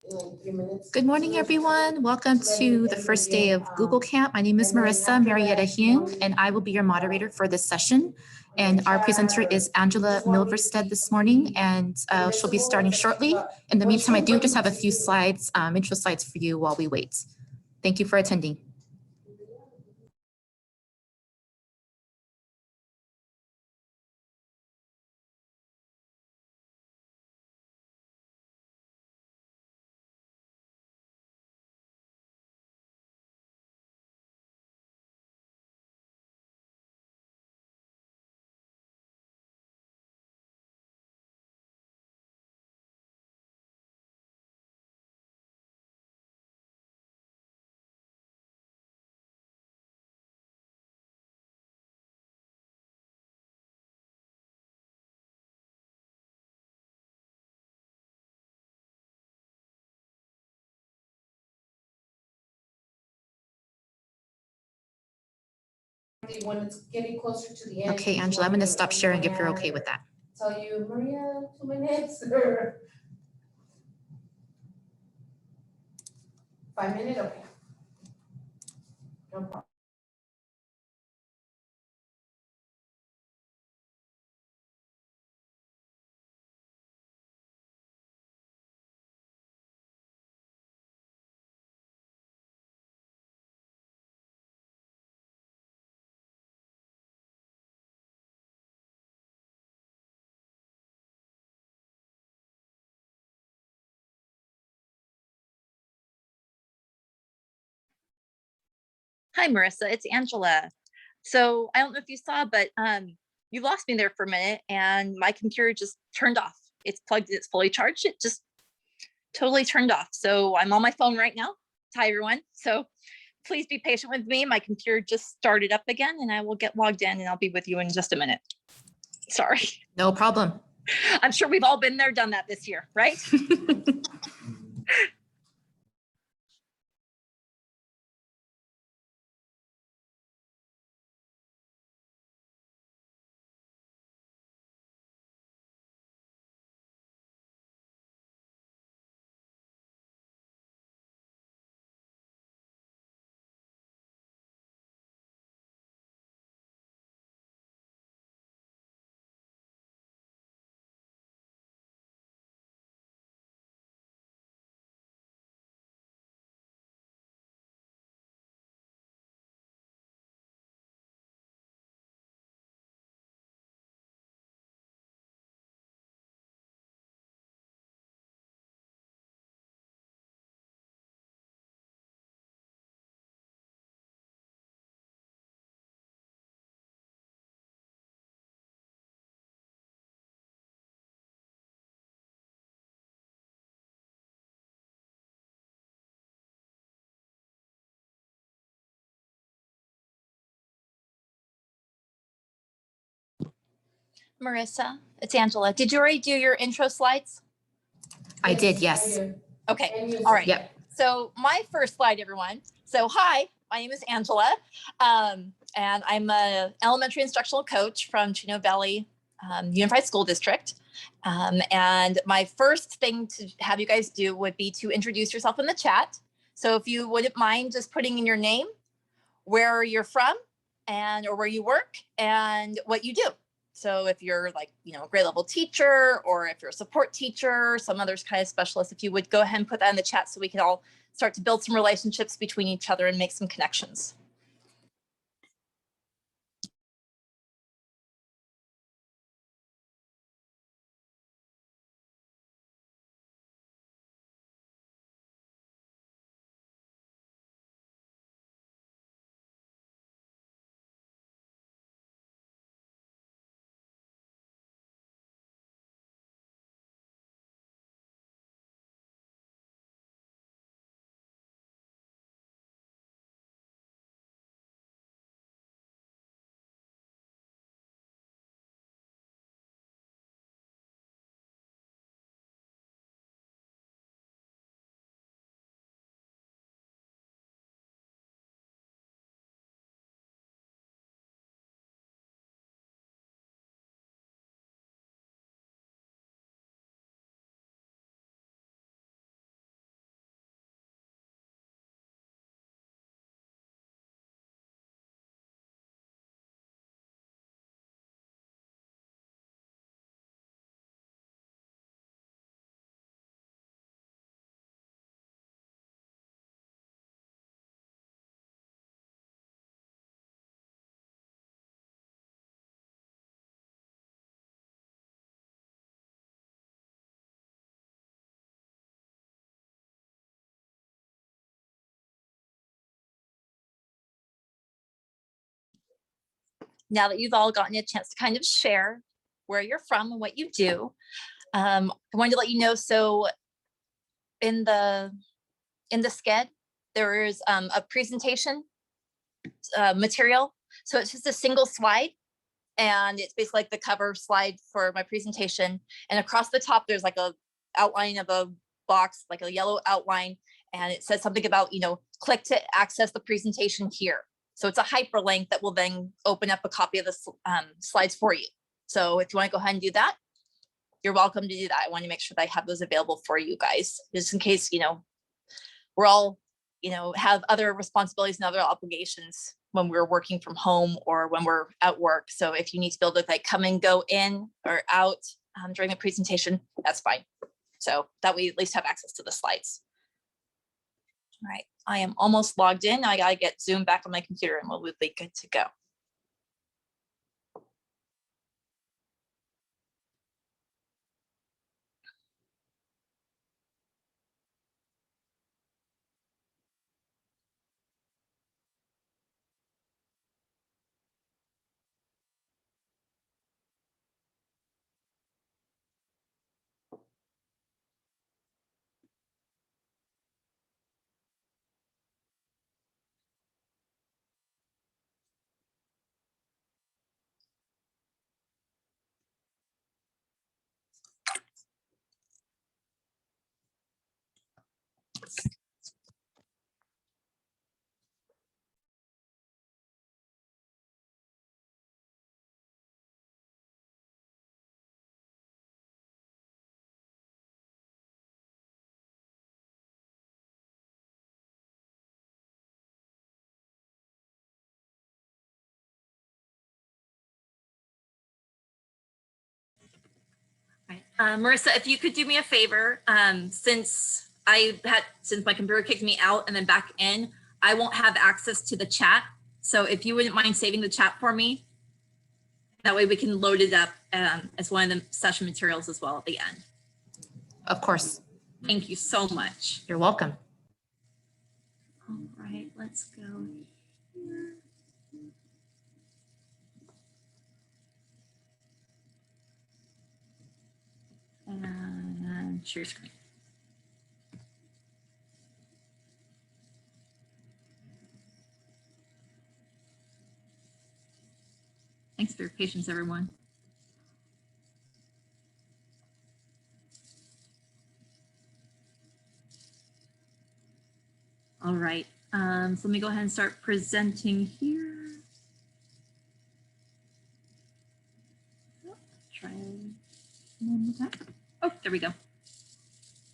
Good morning, everyone. Welcome to the first day of Google Camp. My name is Marissa Marietta Hume, and I will be your moderator for this session. And our presenter is Angela Milverstead this morning, and she'll be starting shortly. In the meantime, I do just have a few slides, intro slides for you while we wait. Thank you for attending. When it's getting closer to the end. Okay, Angela, I'm going to stop sharing if you're okay with that. Tell you, Maria, 2 minutes or 5 minutes? Okay. No problem. Hi, Marissa, it's Angela. So I don't know if you saw, but you lost me there for a minute and my computer just turned off. It's plugged, it's fully charged. It just totally turned off. So I'm on my phone right now. Hi, everyone. So please be patient with me. My computer just started up again and I will get logged in and I'll be with you in just a minute. Sorry. No problem. I'm sure we've all been there, done that this year, right? Marissa, it's Angela. Did you already do your intro slides? I did, yes. Okay, all right. Yep. So my first slide, everyone. So hi, my name is Angela, and I'm an elementary instructional coach from Chino Valley Unified School District. And my first thing to have you guys do would be to introduce yourself in the chat. So if you wouldn't mind just putting in your name, where you're from, and or where you work, and what you do. So if you're like, you know, a grade level teacher, or if you're a support teacher, some other kind of specialist, if you would go ahead and put that in the chat so we can all start to build some relationships between each other and make some connections. now that you've all gotten a chance to kind of share where you're from and what you do, I wanted to let you know, so in the SCED, there is a presentation material. So it's just a single slide, and it's basically like the cover slide for my presentation. And across the top, there's like a outline of a box, like a yellow outline, and it says something about, click to access the presentation here. So it's a hyperlink that will then open up a copy of the slides for you. So if you want to go ahead and do that, you're welcome to do that. I want to make sure that I have those available for you guys, just in case, we're all, have other responsibilities and other obligations when we're working from home or when we're at work. So if you need to be able to like come and go in or out during the presentation, that's fine. So that we at least have access to the slides. All right, I am almost logged in. I gotta get Zoom back on my computer and we'll be good to go. Marissa, if you could do me a favor, since my computer kicked me out and then back in, I won't have access to the chat. So if you wouldn't mind saving the chat for me, that way we can load it up as one of the session materials as well at the end. Of course. Thank you so much. You're welcome. All right, let's go here. And share screen. Thanks for your patience, everyone. All right, so let me go ahead and start presenting here. Try one more time. Oh, there we go. All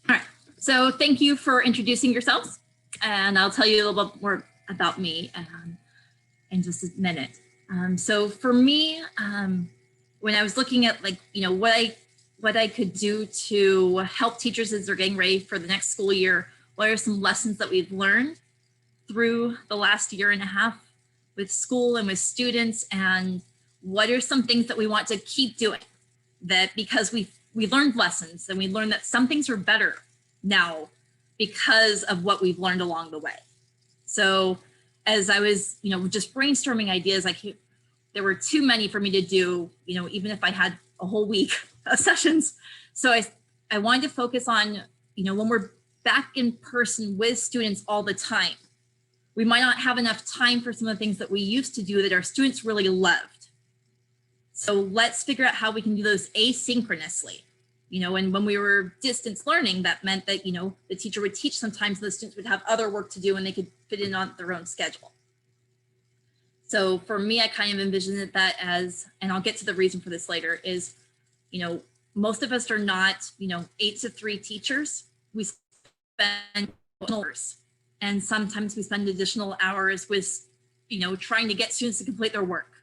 right, so thank you for introducing yourselves, and I'll tell you a little bit more about me in just a minute. So for me, when I was looking at what I could do to help teachers as they're getting ready for the next school year, what are some lessons that we've learned through the last year and a half with school and with students, and what are some things that we want to keep doing, that because we learned lessons and we learned that some things are better now because of what we've learned along the way. So as I was, just brainstorming ideas, there were too many for me to do, even if I had a whole week of sessions. So I wanted to focus on, when we're back in person with students all the time, we might not have enough time for some of the things that we used to do that our students really loved. So let's figure out how we can do those asynchronously. And when we were distance learning, that meant that, the teacher would teach sometimes, the students would have other work to do and they could fit in on their own schedule. So for me, I kind of envisioned that as, and I'll get to the reason for this later, is, most of us are not, 8 to 3 teachers. We spend hours, and sometimes we spend additional hours with, trying to get students to complete their work,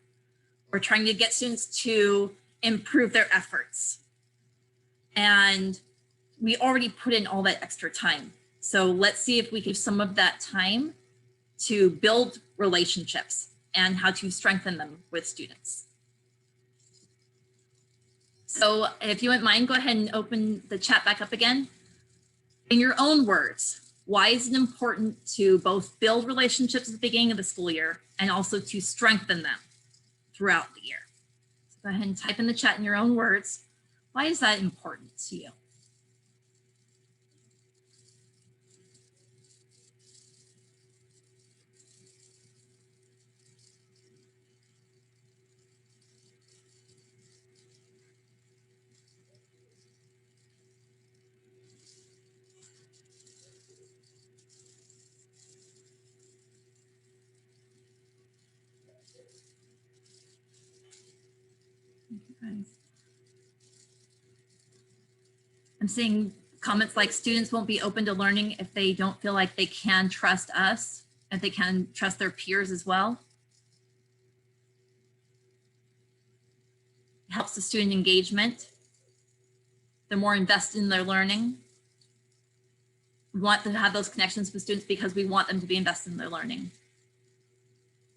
or trying to get students to improve their efforts. And we already put in all that extra time. So let's see if we can use some of that time to build relationships and how to strengthen them with students. So if you wouldn't mind, go ahead and open the chat back up again. In your own words, why is it important to both build relationships at the beginning of the school year and also to strengthen them? throughout the year. So go ahead and type in the chat in your own words. Why is that important to you? I'm seeing comments like students won't be open to learning if they don't feel like they can trust us, if they can trust their peers as well. It helps the student engagement. They're more invested in their learning. We want to have those connections with students because we want them to be invested in their learning.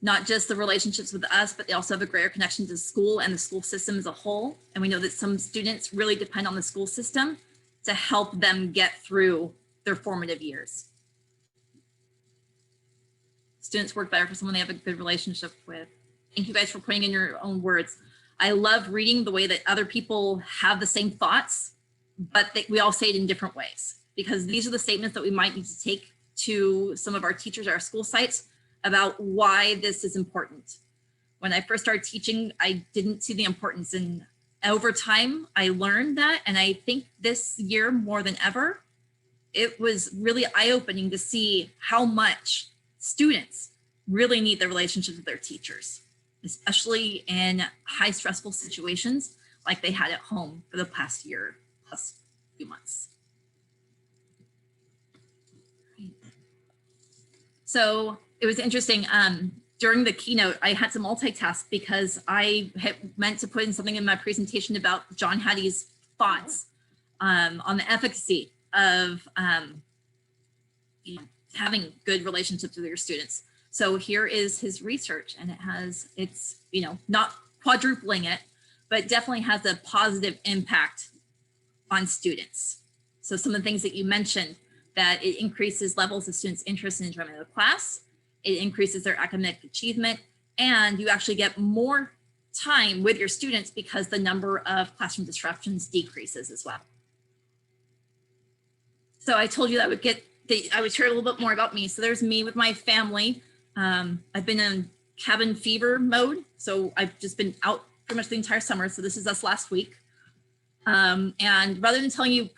Not just the relationships with us, but they also have a greater connection to the school and the school system as a whole. And we know that some students really depend on the school system to help them get through their formative years. Students work better for someone they have a good relationship with. Thank you guys for putting in your own words. I love reading the way that other people have the same thoughts, but we all say it in different ways, because these are the statements that we might need to take to some of our teachers at our school sites about why this is important. When I first started teaching, I didn't see the importance, and over time I learned that. And I think this year more than ever, it was really eye-opening to see how much students really need the relationships with their teachers, especially in high stressful situations like they had at home for the past year plus few months. So it was interesting. During the keynote, I had to multitask because I had meant to put in something in my presentation about John Hattie's thoughts on the efficacy of having good relationships with your students. So here is his research, and it's not quadrupling it, but definitely has a positive impact on students. So some of the things that you mentioned, that it increases levels of students' interest and enjoyment of the class, it increases their academic achievement, and you actually get more time with your students because the number of classroom disruptions decreases as well. So I told you that I would share a little bit more about me. So there's me with my family. I've been in cabin fever mode. So I've just been out pretty much the entire summer. So this is us last week. And rather than telling you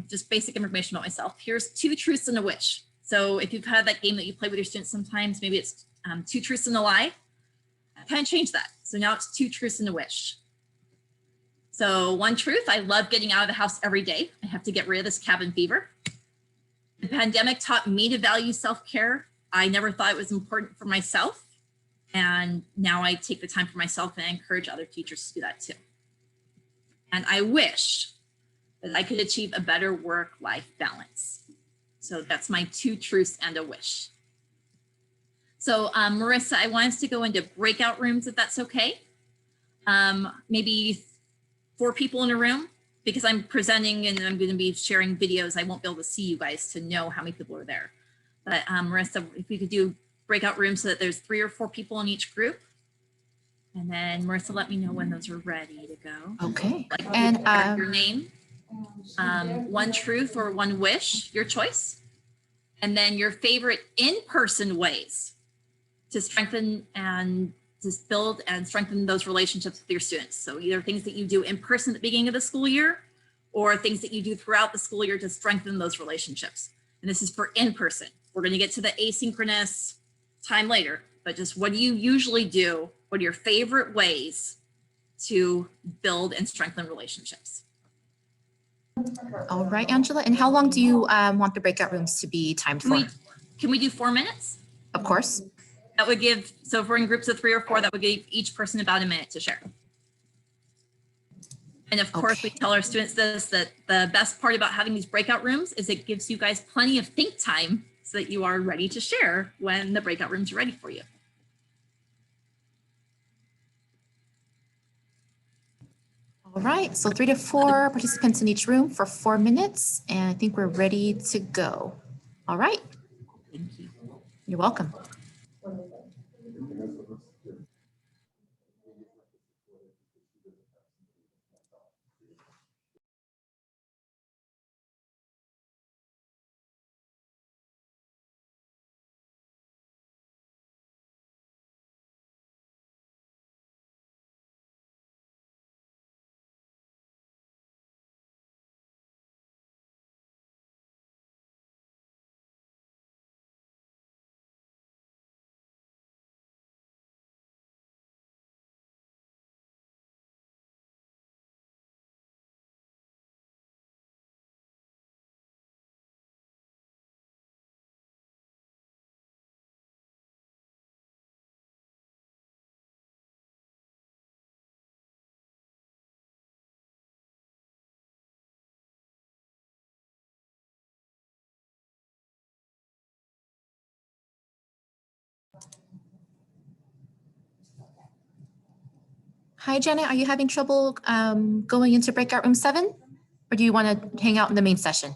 just basic information about myself, here's 2 truths and a wish. So if you've had that game that you play with your students sometimes, maybe it's 2 truths and a lie, I kind of changed that. So now it's 2 truths and a wish. So 1 truth, I love getting out of the house every day. I have to get rid of this cabin fever. The pandemic taught me to value self-care. I never thought it was important for myself. And now I take the time for myself, and I encourage other teachers to do that too. And I wish that I could achieve a better work-life balance. So that's my 2 truths and a wish. So Marissa, I want us to go into breakout rooms if that's okay. Maybe 4 people in a room, because I'm presenting and I'm going to be sharing videos. I won't be able to see you guys to know how many people are there. But Marissa, if we could do breakout rooms so that there's 3 or 4 people in each group. And then Marissa, let me know when those are ready to go. Okay. Like, and your name, 1 truth or 1 wish, your choice. And then your favorite in-person ways to strengthen and to build and strengthen those relationships with your students. So either things that you do in person at the beginning of the school year, or things that you do throughout the school year to strengthen those relationships. And this is for in-person. We're going to get to the asynchronous time later, but just what do you usually do? What are your favorite ways to build and strengthen relationships? all right, Angela. And how long do you want the breakout rooms to be timed for? Can we do 4 minutes? Of course. That would give, so if we're in groups of 3 or 4, that would give each person about a minute to share. And of course, we tell our students this, that the best part about having these breakout rooms is it gives you guys plenty of think time so that you are ready to share when the breakout rooms are ready for you. All right, so 3 to 4 participants in each room for 4 minutes, and I think we're ready to go. All right. Thank you. You're welcome. Hi, Janet. Are you having trouble going into breakout room 7? Or do you want to hang out in the main session?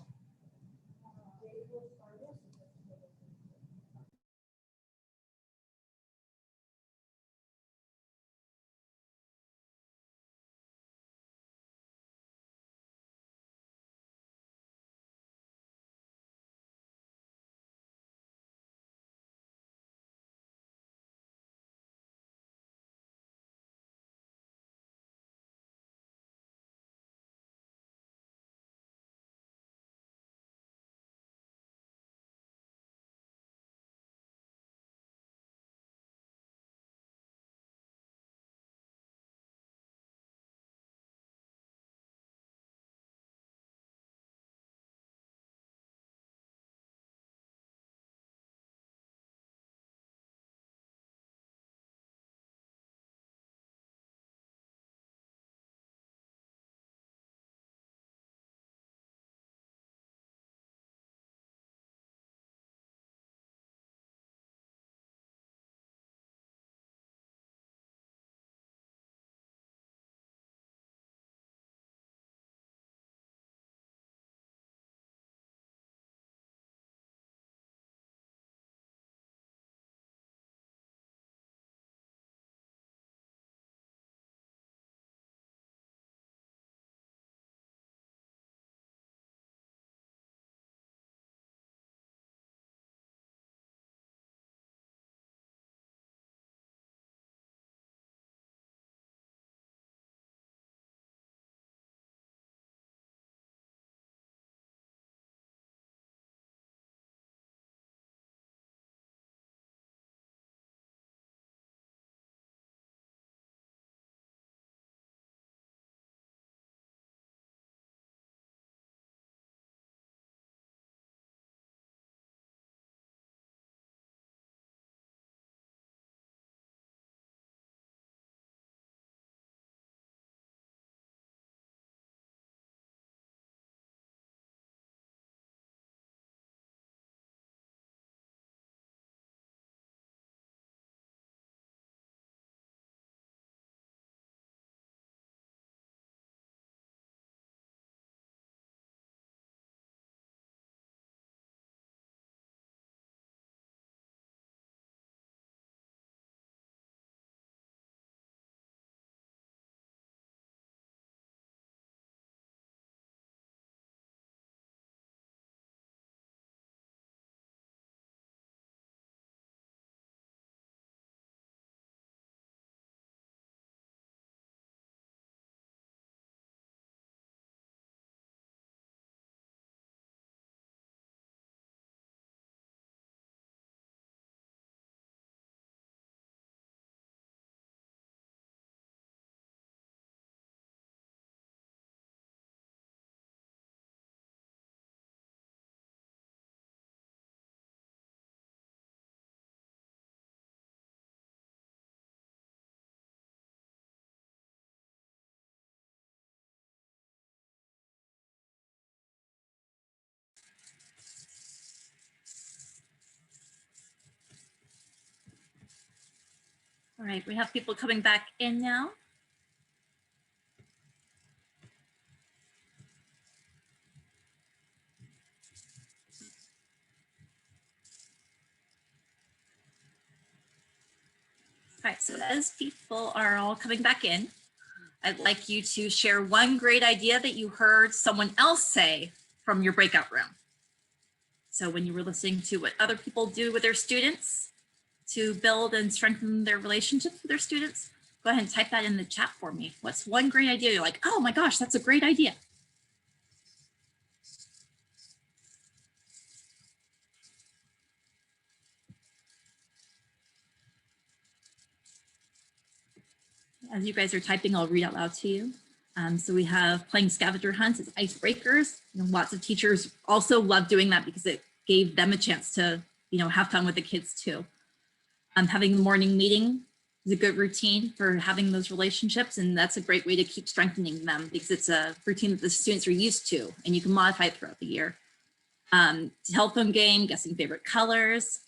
All right, we have people coming back in now. All right, so as people are all coming back in, I'd like you to share one great idea that you heard someone else say from your breakout room. So when you were listening to what other people do with their students to build and strengthen their relationships with their students, go ahead and type that in the chat for me. What's one great idea you're like, oh my gosh, that's a great idea? As you guys are typing, I'll read out loud to you. So we have playing scavenger hunts as icebreakers. Lots of teachers also love doing that because it gave them a chance to, have fun with the kids too. Having the morning meeting is a good routine for having those relationships, and that's a great way to keep strengthening them because it's a routine that the students are used to, and you can modify it throughout the year. Telephone game, guessing favorite colors.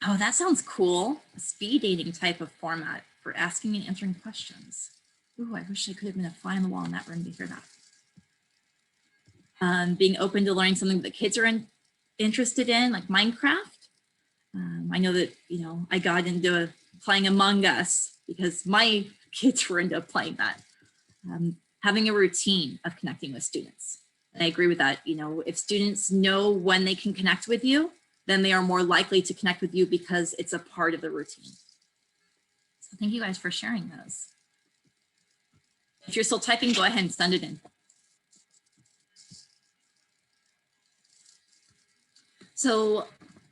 Oh, that sounds cool. A speed dating type of format for asking and answering questions. Ooh, I wish I could have been a fly on the wall in that room to hear that. Being open to learning something that kids are interested in, like Minecraft. I know that, you know, I got into playing Among Us because my kids were into playing that. Having a routine of connecting with students. And I agree with that. You know, if students know when they can connect with you, then they are more likely to connect with you because it's a part of the routine. So thank you guys for sharing those. If you're still typing, go ahead and send it in. So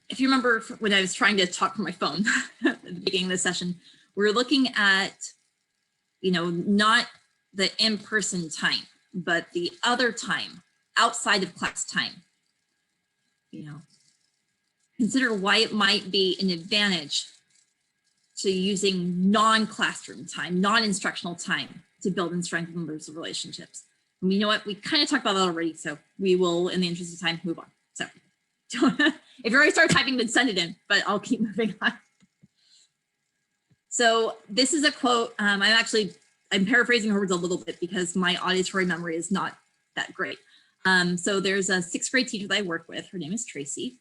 if you remember when I was trying to talk from my phone at the beginning of the session, we were looking at, you know, not the in-person time, but the other time outside of class time. You know, consider why it might be an advantage to using non-classroom time, non-instructional time to build and strengthen those relationships. And you know what, we kind of talked about that already, so we will, in the interest of time, move on. So if you already started typing, then send it in, but I'll keep moving on. So this is a quote. I'm paraphrasing her words a little bit because my auditory memory is not that great. So there's a 6th grade teacher that I work with. Her name is Tracy.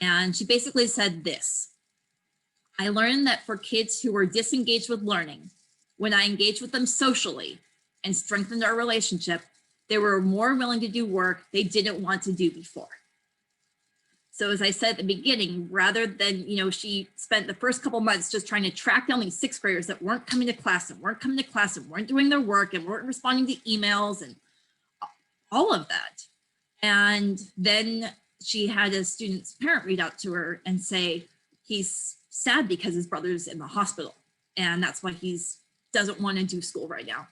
And she basically said this: I learned that for kids who were disengaged with learning, when I engaged with them socially and strengthened our relationship, they were more willing to do work they didn't want to do before. So as I said at the beginning, rather than, you know, she spent the first couple months just trying to track down these 6th graders that weren't coming to class and weren't doing their work and weren't responding to emails and all of that. And then she had a student's parent read out to her and say, he's sad because his brother's in the hospital and that's why doesn't want to do school right now.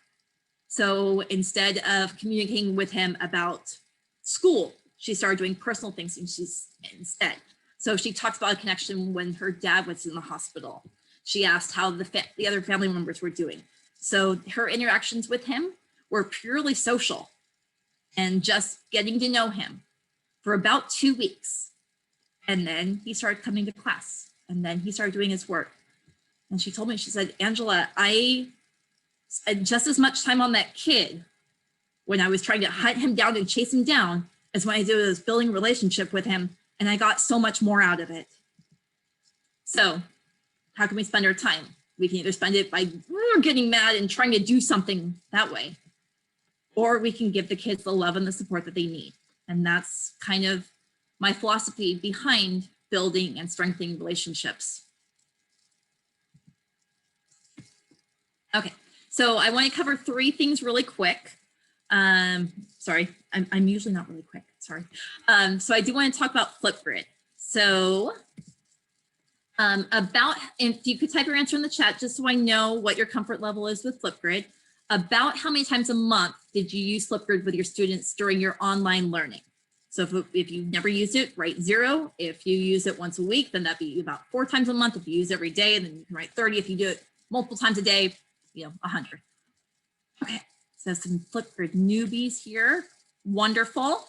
So instead of communicating with him about school, she started doing personal things instead. So she talked about a connection when her dad was in the hospital. She asked how the other family members were doing. So her interactions with him were purely social and just getting to know him for about 2 weeks. And then he started coming to class and then he started doing his work. And she told me, she said, Angela, I spent just as much time on that kid when I was trying to hunt him down and chase him down as when I did was building a relationship with him, and I got so much more out of it. So how can we spend our time? We can either spend it by getting mad and trying to do something that way, or we can give the kids the love and the support that they need. And that's kind of my philosophy behind building and strengthening relationships. Okay, so I want to cover 3 things really quick. Sorry, I'm usually not really quick, sorry. So I do want to talk about Flipgrid. So if you could type your answer in the chat, just so I know what your comfort level is with Flipgrid. About how many times a month did you use Flipgrid with your students during your online learning? So if you never used it, write 0. If you use it once a week, then that'd be about 4 times a month. If you use it every day, then you can write 30. If you do it multiple times a day, you know, 100. Okay, so some Flipgrid newbies here. Wonderful.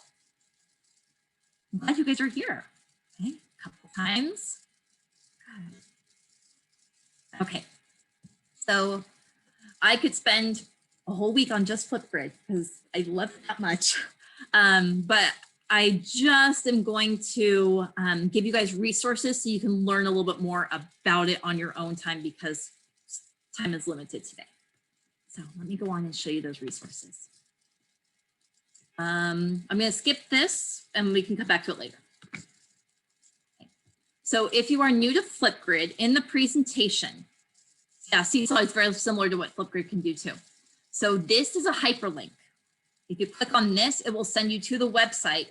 I'm glad you guys are here. Okay, a couple times. Okay, so I could spend a whole week on just Flipgrid because I love it that much. But I just am going to give you guys resources so you can learn a little bit more about it on your own time because time is limited today. So let me go on and show you those resources. I'm going to skip this and we can come back to it later. Okay. So if you are new to Flipgrid, in the presentation, yeah, Seesaw is very similar to what Flipgrid can do too. So this is a hyperlink. If you click on this, it will send you to the website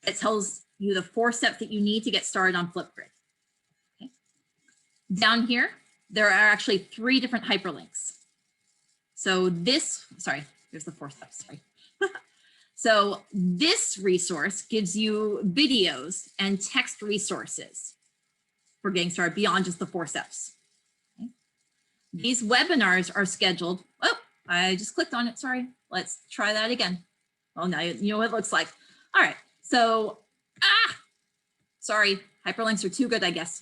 that tells you the 4 steps that you need to get started on Flipgrid. Okay. Down here, there are actually 3 different hyperlinks. So this, sorry, there's the 4 steps, sorry. So this resource gives you videos and text resources for getting started beyond just the 4 steps. Okay. These webinars are scheduled. Oh, I just clicked on it, sorry. Let's try that again. Oh, now you know what it looks like. All right, so, sorry, hyperlinks are too good, I guess.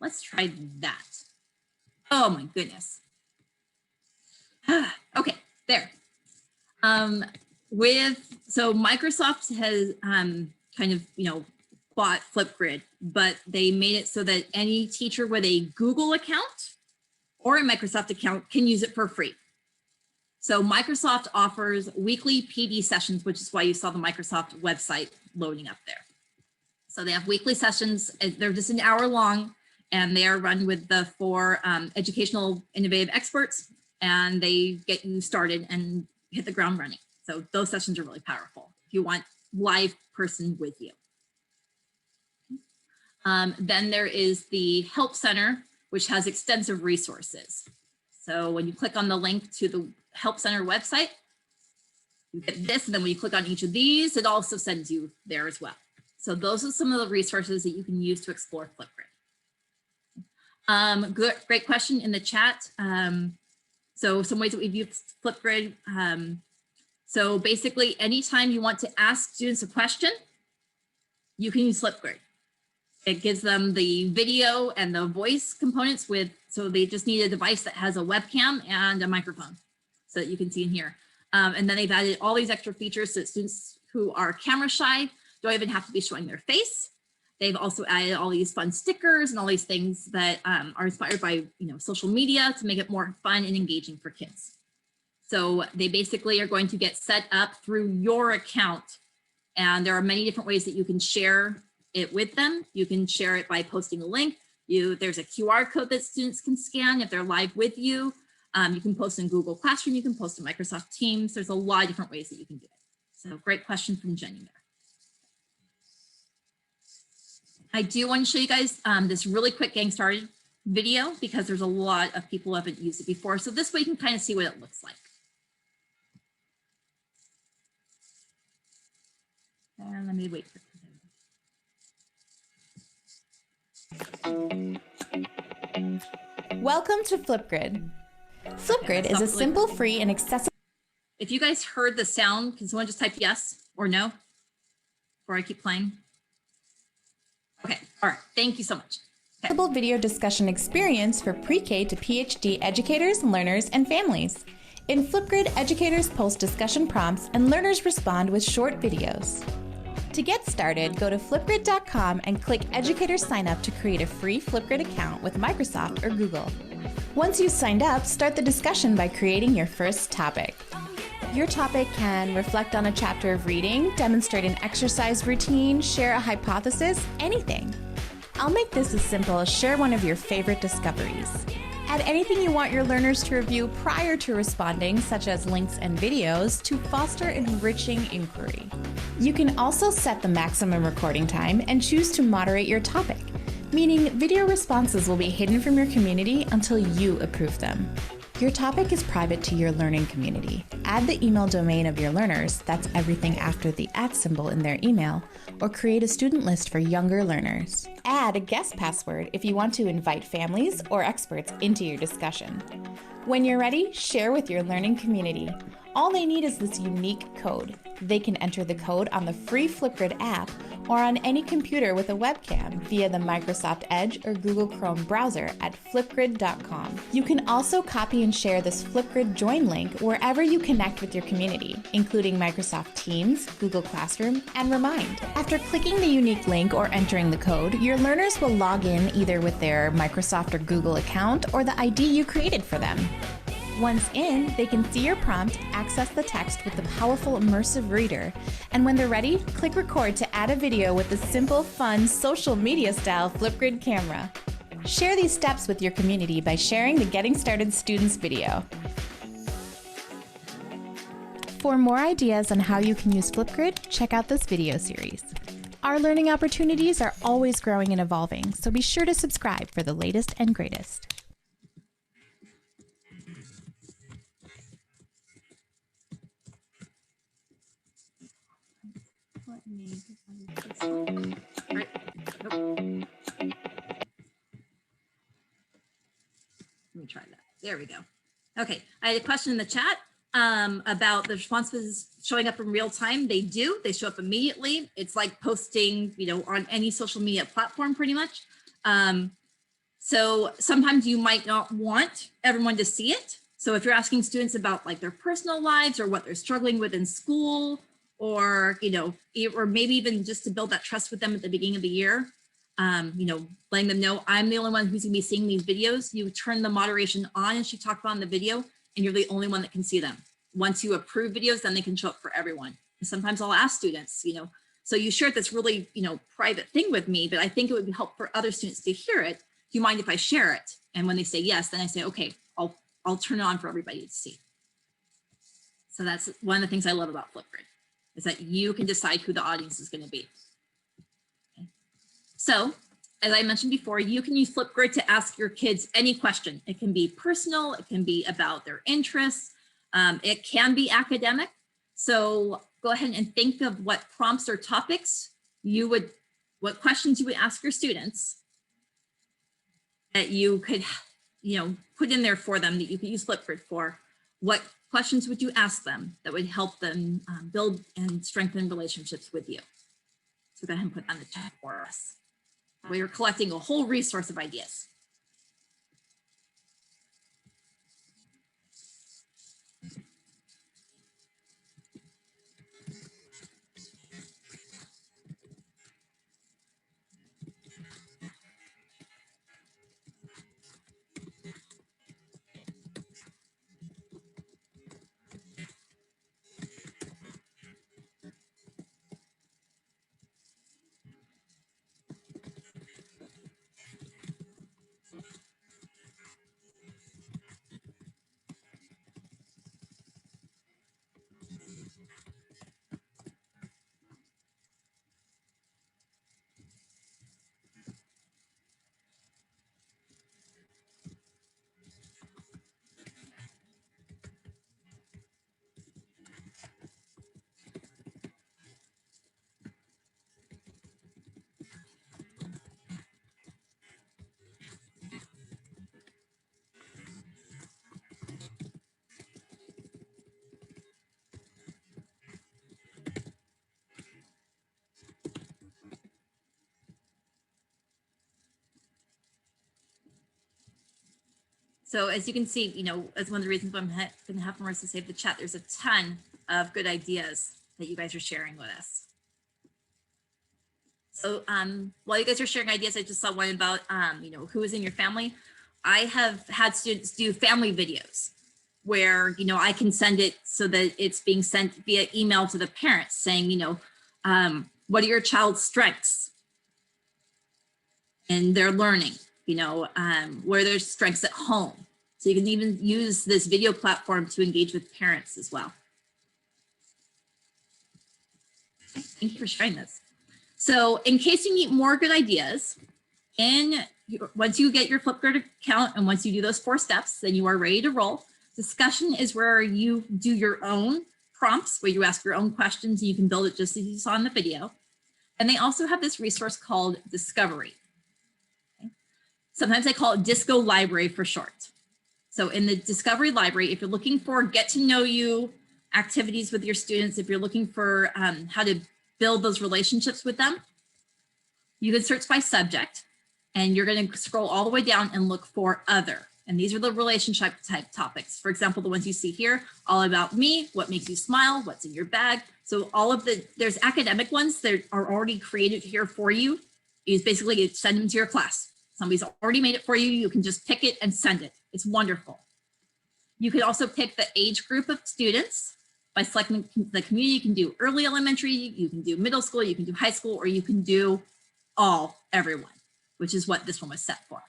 Let's try that. Oh my goodness. Okay, there. So Microsoft has kind of, bought Flipgrid, but they made it so that any teacher with a Google account or a Microsoft account can use it for free. So Microsoft offers weekly PD sessions, which is why you saw the Microsoft website loading up there. So they have weekly sessions. They're just an hour long, and they are run with the 4 educational innovative experts, and they get you started and hit the ground running. So those sessions are really powerful if you want live person with you. Then there is the Help Center, which has extensive resources. So when you click on the link to the Help Center website, you get this, and then when you click on each of these, it also sends you there as well. So those are some of the resources that you can use to explore Flipgrid. Great question in the chat. So some ways that we've used Flipgrid. So basically, anytime you want to ask students a question, you can use Flipgrid. It gives them the video and the voice components so they just need a device that has a webcam and a microphone so that you can see and hear. And then they've added all these extra features so that students who are camera shy don't even have to be showing their face. They've also added all these fun stickers and all these things that are inspired by social media to make it more fun and engaging for kids. So they basically are going to get set up through your account, and there are many different ways that you can share it with them. You can share it by posting a link. There's a QR code that students can scan if they're live with you. You can post in Google Classroom. You can post in Microsoft Teams. There's a lot of different ways that you can do it. So great question from Jenny there. I do want to show you guys this really quick getting started video because there's a lot of people who haven't used it before. So this way you can kind of see what it looks like. And let me wait for it. Welcome to Flipgrid. Flipgrid is a simple, free, and accessible. If you guys heard the sound, can someone just type yes or no before I keep playing? Okay, all right, thank you so much. Okay. Video discussion experience for pre-K to PhD educators, learners, and families. In Flipgrid, educators post discussion prompts and learners respond with short videos. To get started, go to flipgrid.com and click Educator Sign Up to create a free Flipgrid account with Microsoft or Google. Once you've signed up, start the discussion by creating your first topic. Your topic can reflect on a chapter of reading, demonstrate an exercise routine, share a hypothesis, anything. I'll make this as simple as share one of your favorite discoveries. Add anything you want your learners to review prior to responding, such as links and videos, to foster enriching inquiry. You can also set the maximum recording time and choose to moderate your topic, meaning video responses will be hidden from your community until you approve them. Your topic is private to your learning community. Add the email domain of your learners, that's everything after the @ symbol in their email, or create a student list for younger learners. Add a guest password if you want to invite families or experts into your discussion. When you're ready, share with your learning community. All they need is this unique code. They can enter the code on the free Flipgrid app or on any computer with a webcam via the Microsoft Edge or Google Chrome browser at flipgrid.com. You can also copy and share this Flipgrid join link wherever you connect with your community, including Microsoft Teams, Google Classroom, and Remind. After clicking the unique link or entering the code, your learners will log in either with their Microsoft or Google account or the ID you created for them. Once in, they can see your prompt, access the text with the powerful immersive reader, and when they're ready, click record to add a video with the simple, fun, social media-style Flipgrid camera. Share these steps with your community by sharing the Getting Started Students video. For more ideas on how you can use Flipgrid, check out this video series. Our learning opportunities are always growing and evolving, so be sure to subscribe for the latest and greatest. Right. Nope. Let me try that. There we go. Okay, I had a question in the chat about the responses showing up in real time. They do. They show up immediately. It's like posting, on any social media platform, pretty much. So sometimes you might not want everyone to see it. So if you're asking students about like their personal lives or what they're struggling with in school, or, or maybe even just to build that trust with them at the beginning of the year, letting them know I'm the only one who's gonna be seeing these videos. You turn the moderation on as she talked about in the video, and you're the only one that can see them. Once you approve videos, then they can show up for everyone. And sometimes I'll ask students, so you shared this really, private thing with me, but I think it would help for other students to hear it. Do you mind if I share it? And when they say yes, then I say, okay, I'll turn it on for everybody to see. So that's one of the things I love about Flipgrid, is that you can decide who the audience is going to be. Okay. So as I mentioned before, you can use Flipgrid to ask your kids any question. It can be personal, it can be about their interests, it can be academic. So go ahead and think of what prompts or topics what questions you would ask your students that you could, put in there for them that you could use Flipgrid for. What questions would you ask them that would help them build and strengthen relationships with you? So go ahead and put on the chat for us. We are collecting a whole resource of ideas. So as you can see, as one of the reasons why I'm going to have Marissa save the chat, there's a ton of good ideas that you guys are sharing with us. So while you guys are sharing ideas, I just saw one about, who is in your family. I have had students do family videos where, I can send it so that it's being sent via email to the parents saying, what are your child's strengths in their learning? What are their strengths at home? So you can even use this video platform to engage with parents as well. Thank you for sharing this. So in case you need more good ideas, once you get your Flipgrid account and once you do those 4 steps, then you are ready to roll. Discussion is where you do your own prompts, where you ask your own questions and you can build it just as you saw in the video. And they also have this resource called Discovery. Sometimes I call it Disco Library for short. So in the Discovery Library, if you're looking for get to know you activities with your students, if you're looking for how to build those relationships with them, you can search by subject and you're going to scroll all the way down and look for other. And these are the relationship type topics. For example, the ones you see here, all about me, what makes you smile, what's in your bag. So there's academic ones that are already created here for you. You basically send them to your class. Somebody's already made it for you. You can just pick it and send it. It's wonderful. You could also pick the age group of students by selecting the community. You can do early elementary, you can do middle school, you can do high school, or you can do everyone, which is what this one was set for.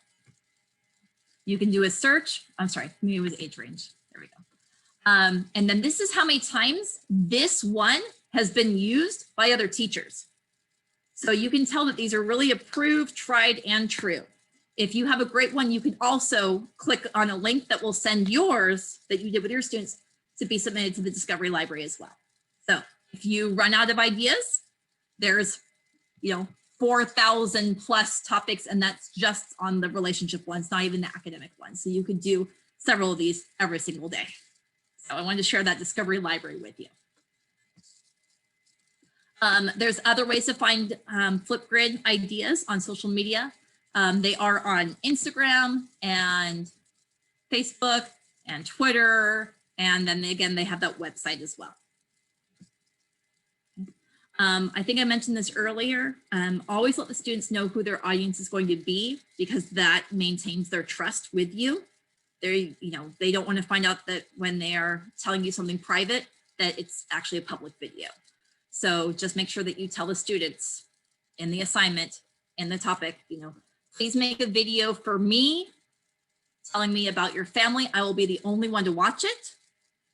You can do a search. I'm sorry, maybe it was age range. There we go. And then this is how many times this one has been used by other teachers. So you can tell that these are really approved, tried, and true. If you have a great one, you can also click on a link that will send yours that you did with your students to be submitted to the Discovery Library as well. So if you run out of ideas, there's 4,000 plus topics, and that's just on the relationship ones, not even the academic ones. So you could do several of these every single day. So I wanted to share that Discovery Library with you. There's other ways to find Flipgrid ideas on social media. They are on Instagram and Facebook and Twitter. And then again, they have that website as well. I think I mentioned this earlier. Always let the students know who their audience is going to be, because that maintains their trust with you. They don't want to find out that when they are telling you something private, that it's actually a public video. So just make sure that you tell the students in the assignment and the topic, please make a video for me telling me about your family. I will be the only one to watch it.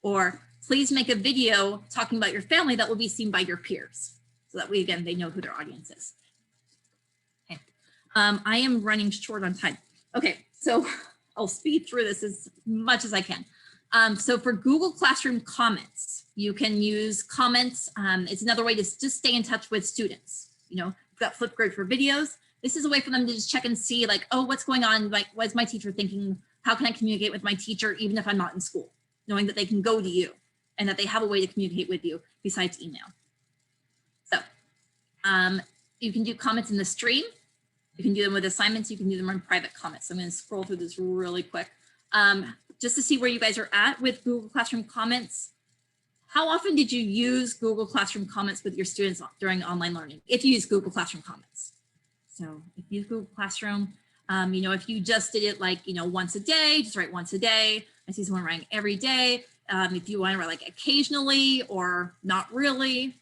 Or please make a video talking about your family that will be seen by your peers. So that way, again, they know who their audience is. Okay. I am running short on time. Okay, so I'll speed through this as much as I can. So for Google Classroom comments, you can use comments. It's another way to just stay in touch with students. You've got Flipgrid for videos. This is a way for them to just check and see, like, oh, what's going on? Like, what's my teacher thinking? How can I communicate with my teacher even if I'm not in school? Knowing that they can go to you and that they have a way to communicate with you besides email. So you can do comments in the stream. You can do them with assignments. You can do them in private comments. So I'm going to scroll through this really quick. Just to see where you guys are at with Google Classroom comments. How often did you use Google Classroom comments with your students during online learning? If you use Google Classroom comments. So if you use Google Classroom, if you just did it like, once a day, just write once a day. I see someone writing every day. If you want to write like occasionally or not really.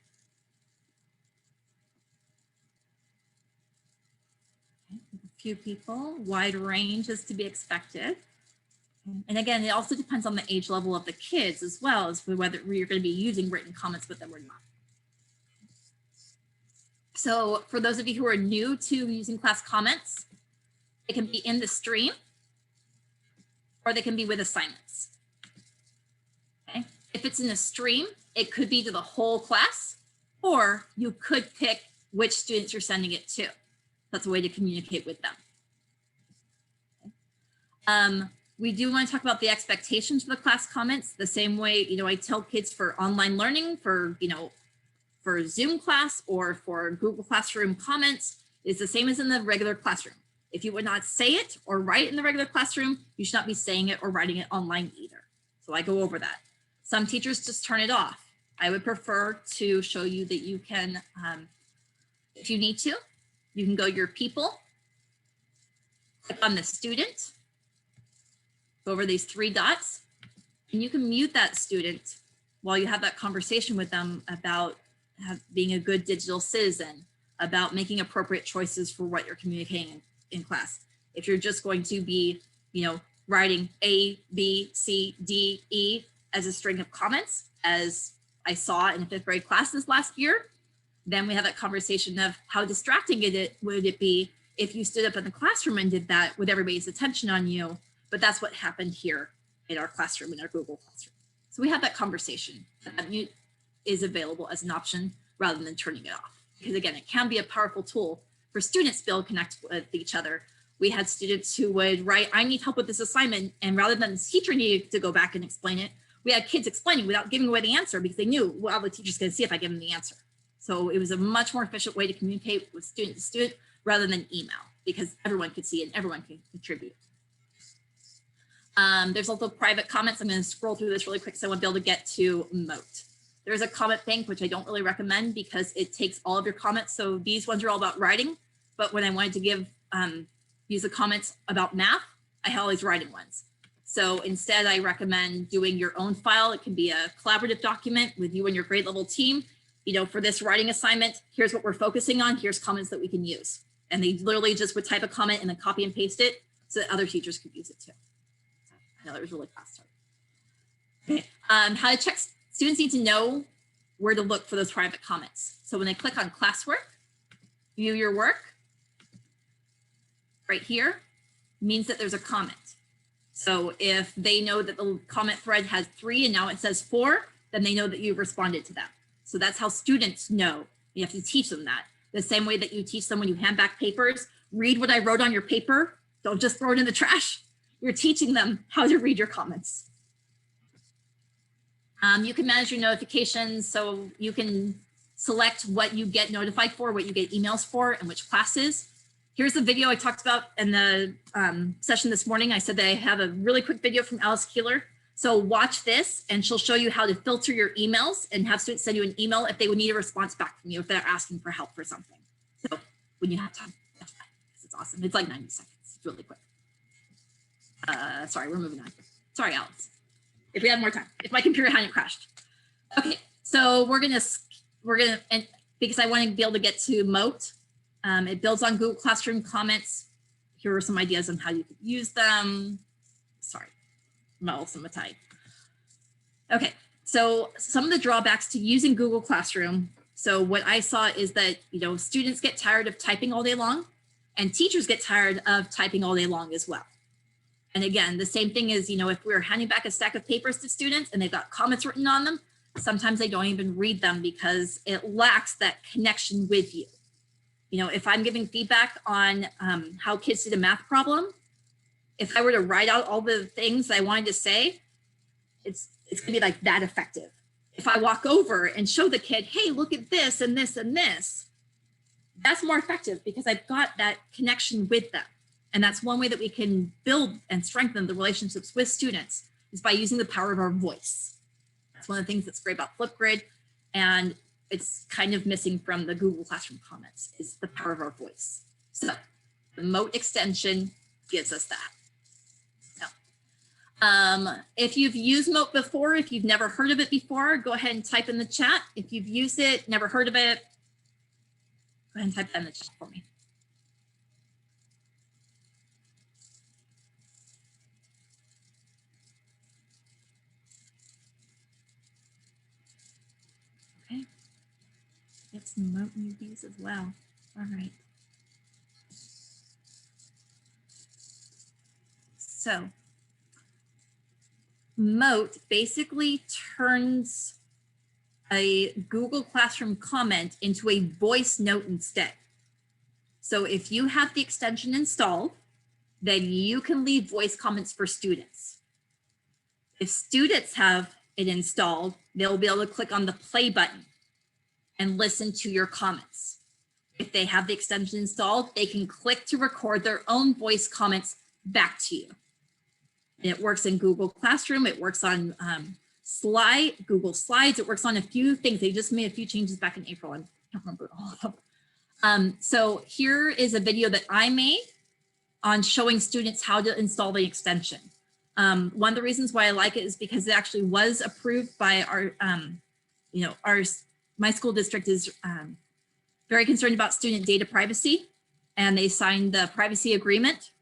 Okay, a few people, wide range is to be expected. And again, it also depends on the age level of the kids as well as whether you're going to be using written comments with them or not. So for those of you who are new to using class comments, it can be in the stream or they can be with assignments. Okay. If it's in a stream, it could be to the whole class, or you could pick which students you're sending it to. That's a way to communicate with them. Okay. We do want to talk about the expectations for the class comments the same way, I tell kids for online learning, for Zoom class or for Google Classroom comments is the same as in the regular classroom. If you would not say it or write it in the regular classroom, you should not be saying it or writing it online either. So I go over that. Some teachers just turn it off. I would prefer to show you that you can, if you need to, you can go to your people, click on the student, go over these 3 dots, and you can mute that student while you have that conversation with them about being a good digital citizen, about making appropriate choices for what you're communicating in class. If you're just going to be, writing A, B, C, D, E as a string of comments, as I saw in a 5th grade class this last year, then we have that conversation of how distracting would it be if you stood up in the classroom and did that with everybody's attention on you. But that's what happened here in our classroom, in our Google Classroom. So we have that conversation. That mute is available as an option rather than turning it off. Because again, it can be a powerful tool for students to be able to connect with each other. We had students who would write, I need help with this assignment. And rather than the teacher needed to go back and explain it, we had kids explaining without giving away the answer because they knew, well, the teacher's going to see if I give them the answer. So it was a much more efficient way to communicate with student to student rather than email, because everyone could see it and everyone could contribute. There's also private comments. I'm going to scroll through this really quick so I want to be able to get to Moat. There's a comment bank, which I don't really recommend because it takes all of your comments. So these ones are all about writing, but when I wanted to give use the comments about math, I had all these writing ones. So instead, I recommend doing your own file. It can be a collaborative document with you and your grade level team. For this writing assignment, here's what we're focusing on. Here's comments that we can use. And they literally just would type a comment and then copy and paste it so that other teachers could use it too. I know that was really fast. Okay. How to check. Students need to know where to look for those private comments. So when they click on classwork, view your work, right here, means that there's a comment. So if they know that the comment thread has 3 and now it says 4, then they know that you've responded to them. So that's how students know. You have to teach them that. The same way that you teach them when you hand back papers, read what I wrote on your paper. Don't just throw it in the trash. You're teaching them how to read your comments. You can manage your notifications, so you can select what you get notified for, what you get emails for, and which classes. Here's a video I talked about in the session this morning. I said that I have a really quick video from Alice Keeler. So watch this and she'll show you how to filter your emails and have students send you an email if they would need a response back from you, if they're asking for help for something. So when you have time, that's fine. It's awesome. It's like 90 seconds. It's really quick. Sorry, we're moving on. Sorry, Alex. If we had more time, if my computer hadn't crashed. Okay, so we're gonna, and because I want to be able to get to Moat, it builds on Google Classroom comments. Here are some ideas on how you could use them. Sorry. Okay, so some of the drawbacks to using Google Classroom. So what I saw is that, students get tired of typing all day long and teachers get tired of typing all day long as well. And again, the same thing is, if we're handing back a stack of papers to students and they've got comments written on them, sometimes they don't even read them because it lacks that connection with you. If I'm giving feedback on how kids did a math problem, if I were to write out all the things I wanted to say, it's gonna be like that effective. If I walk over and show the kid, hey, look at this and this and this, that's more effective because I've got that connection with them. And that's one way that we can build and strengthen the relationships with students is by using the power of our voice. That's one of the things that's great about Flipgrid, and it's kind of missing from the Google Classroom comments is the power of our voice. So the Moat extension gives us that. If you've used Moat before, if you've never heard of it before, go ahead and type in the chat. If you've used it, never heard of it, go ahead and type that in the chat for me. Okay, get some Moat newbies as well. All right. So Moat basically turns a Google Classroom comment into a voice note instead. So if you have the extension installed, then you can leave voice comments for students. If students have it installed, they'll be able to click on the play button and listen to your comments. If they have the extension installed, they can click to record their own voice comments back to you. It works in Google Classroom. It works on Google Slides. It works on a few things. They just made a few changes back in April. I don't remember all of them. So here is a video that I made on showing students how to install the extension. One of the reasons why I like it is because it actually was approved by our, my school district is very concerned about student data privacy, and they signed the privacy agreement.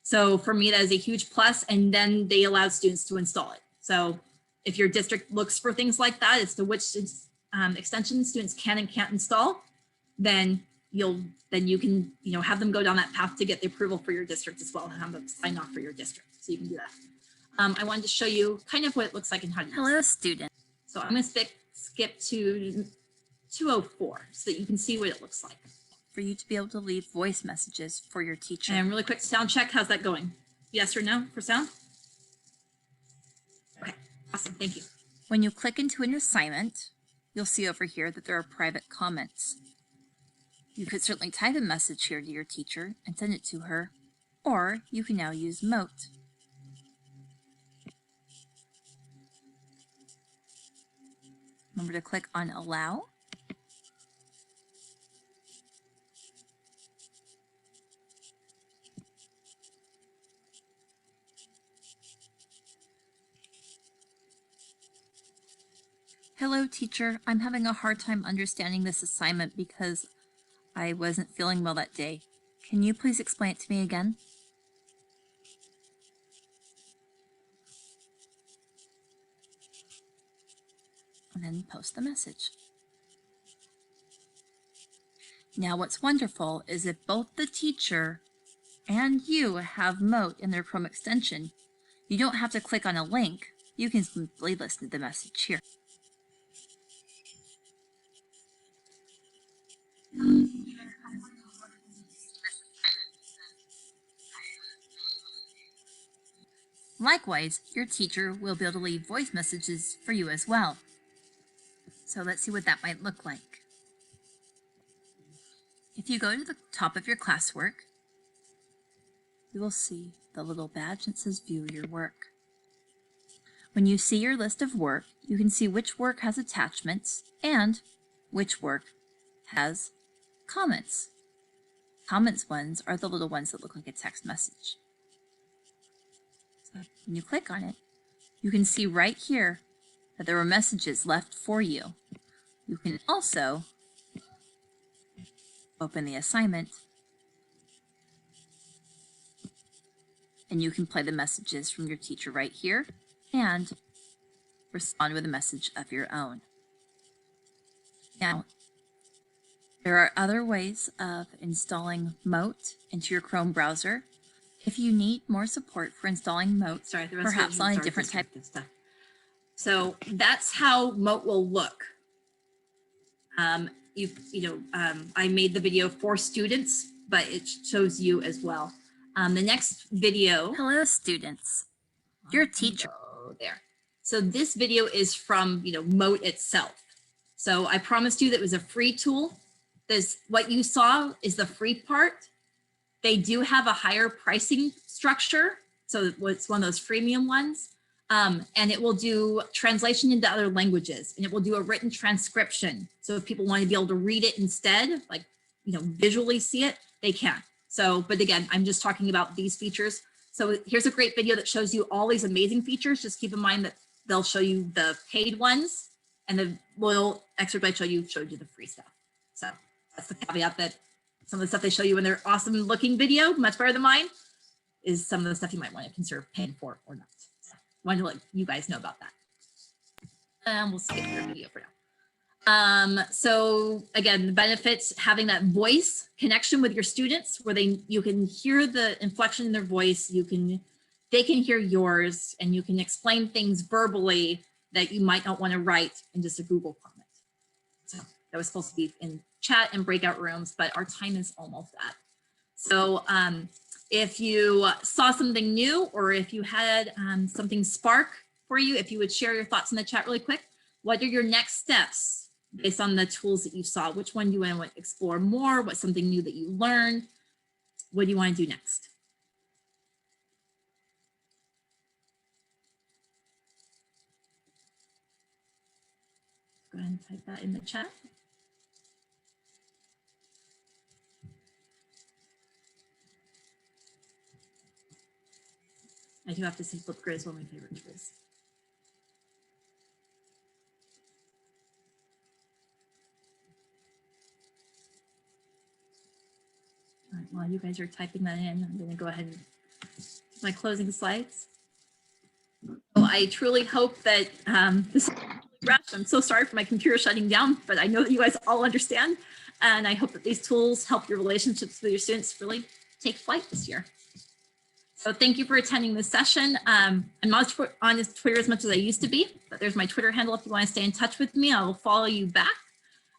So for me, that is a huge plus, and then they allowed students to install it. So if your district looks for things like that as to which extensions students can and can't install, then you can have them go down that path to get the approval for your district as well and have them sign off for your district. So you can do that. I wanted to show you kind of what it looks like and how to use it. Hello, student. So I'm going to skip to 204 so that you can see what it looks like. For you to be able to leave voice messages for your teacher. And really quick sound check. How's that going? Yes or no for sound? Okay, awesome. Thank you. When you click into an assignment, you'll see over here that there are private comments. You could certainly type a message here to your teacher and send it to her, or you can now use Moat. Remember to click on Allow. Hello, teacher. I'm having a hard time understanding this assignment because I wasn't feeling well that day. Can you please explain it to me again? And then post the message. Now what's wonderful is if both the teacher and you have Moat in their Chrome extension, you don't have to click on a link. You can simply listen to the message here. Likewise, your teacher will be able to leave voice messages for you as well. So let's see what that might look like. If you go to the top of your classwork you will see the little badge that says View Your Work. When you see your list of work, you can see which work has attachments and which work has comments. Comments ones are the little ones that look like a text message. So when you click on it, you can see right here that there were messages left for you. You can also open the assignment and you can play the messages from your teacher right here and respond with a message of your own. Now, there are other ways of installing Moat into your Chrome browser. If you need more support for installing Moat, perhaps on a different type of stuff. So that's how Moat will look. I made the video for students, but it shows you as well. The next video. Hello, students. Your teacher. There. So this video is from, Moat itself. So I promised you that it was a free tool. What you saw is the free part. They do have a higher pricing structure. So it's one of those freemium ones. And it will do translation into other languages, and it will do a written transcription. So if people want to be able to read it instead, like, visually see it, they can. So, but again, I'm just talking about these features. So here's a great video that shows you all these amazing features. Just keep in mind that they'll show you the paid ones, and the little excerpt I showed you the free stuff. So that's the caveat, that some of the stuff they show you in their awesome looking video, much better than mine, is some of the stuff you might want to consider paying for or not. So I wanted to let you guys know about that. And we'll skip your video for now. So again, the benefits, having that voice connection with your students where you can hear the inflection in their voice, they can hear yours, and you can explain things verbally that you might not want to write in just a Google comment. So that was supposed to be in chat and breakout rooms, but our time is almost up. So if you saw something new, or if you had something spark for you, if you would share your thoughts in the chat really quick. What are your next steps based on the tools that you saw? Which one do you want to explore more? What's something new that you learned? What do you want to do next? Go ahead and type that in the chat. I do have to say Flipgrid is one of my favorite tools. All right, while you guys are typing that in, I'm going to go ahead and my closing slides. So I truly hope that this is rushed. I'm so sorry for my computer shutting down, but I know that you guys all understand. And I hope that these tools help your relationships with your students really take flight this year. So thank you for attending this session. I'm not on Twitter as much as I used to be, but there's my Twitter handle. If you want to stay in touch with me, I will follow you back.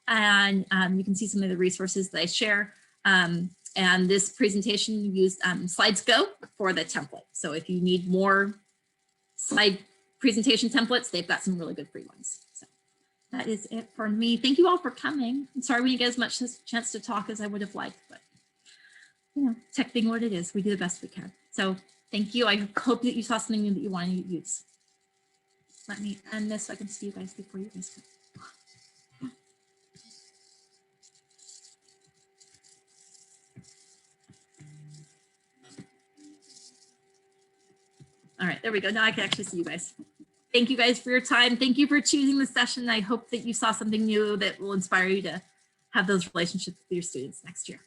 And you can see some of the resources that I share. And this presentation used SlidesGo for the template. So if you need more slide presentation templates, they've got some really good free ones. So that is it for me. Thank you all for coming. I'm sorry we didn't get as much chance to talk as I would have liked, but tech being what it is, we do the best we can. So thank you. I hope that you saw something new that you want to use. Let me end this so I can see you guys before you guys go. All right, there we go. Now I can actually see you guys. Thank you guys for your time. Thank you for choosing the session. I hope that you saw something new that will inspire you to have those relationships with your students next year.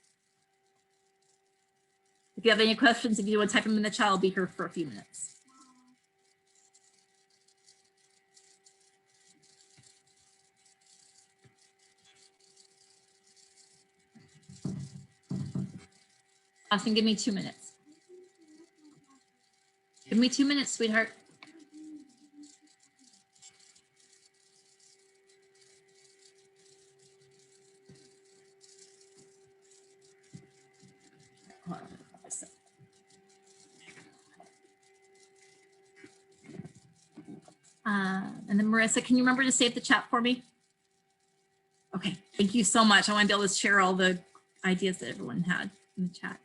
If you have any questions, if you want to type them in the chat, I'll be here for a few minutes. Austin, give me 2 minutes. Give me 2 minutes, sweetheart. And then Marissa, can you remember to save the chat for me? Okay, thank you so much. I want to be able to share all the ideas that everyone had in the chat.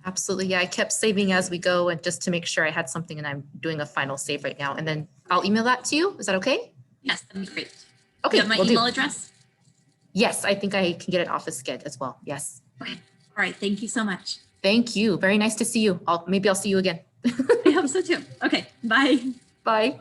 Absolutely. Yeah, I kept saving as we go and just to make sure I had something, and I'm doing a final save right now. And then I'll email that to you. Is that okay? Yes, that'd be great. Okay. You have my will do. email address? Yes, I think I can get an office sked as well. Yes. Okay. All right. Thank you so much. Thank you. Very nice to see you. Maybe I'll see you again. I hope so too. Okay. Bye. Bye.